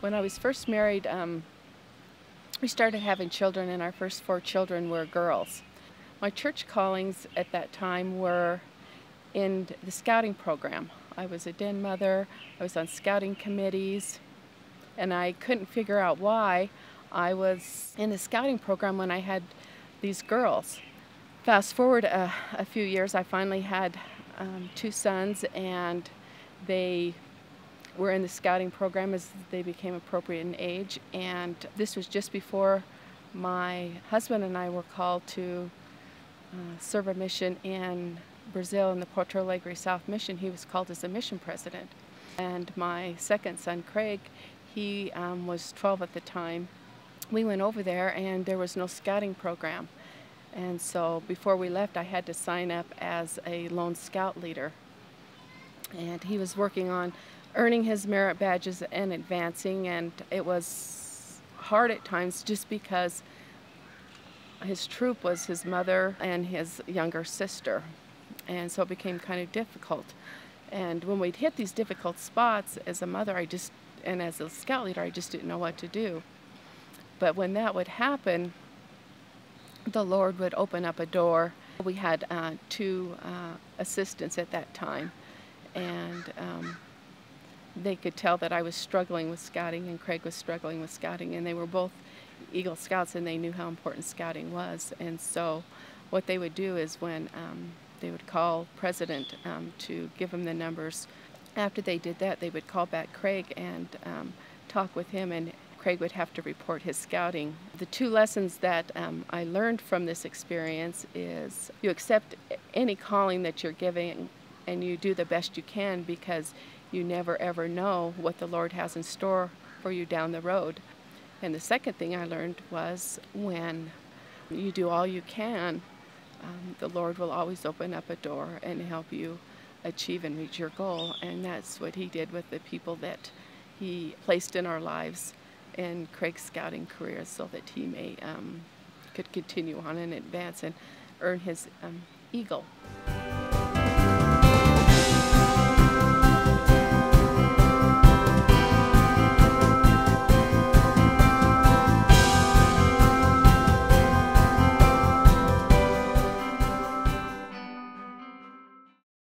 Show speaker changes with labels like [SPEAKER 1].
[SPEAKER 1] When I was first married, we started having children, and our first 4 children were girls. My church callings at that time were in the scouting program. I was a den mother, I was on scouting committees, and I couldn't figure out why I was in the scouting program when I had these girls. Fast forward a few years, I finally had 2 sons, and they were in the scouting program as they became appropriate in age. And this was just before my husband and I were called to serve a mission in Brazil in the Porto Alegre South Mission. He was called as a mission president. And my second son, Craig, he was 12 at the time. We went over there and there was no scouting program. And so before we left, I had to sign up as a lone scout leader. And he was working on earning his merit badges and advancing, and it was hard at times just because his troop was his mother and his younger sister, and so it became kind of difficult. And when we'd hit these difficult spots, as a mother and as a scout leader, I just didn't know what to do. But when that would happen, the Lord would open up a door. We had 2 assistants at that time, and they could tell that I was struggling with scouting and Craig was struggling with scouting, and they were both Eagle Scouts and they knew how important scouting was. And so what they would do is when they would call President to give him the numbers, after they did that, they would call back Craig and talk with him, and Craig would have to report his scouting. The 2 lessons that I learned from this experience is you accept any calling that you're giving and you do the best you can, because you never ever know what the Lord has in store for you down the road. And the second thing I learned was when you do all you can, the Lord will always open up a door and help you achieve and reach your goal. And that's what He did with the people that He placed in our lives in Craig's scouting career, so that he could continue on and advance and earn his eagle.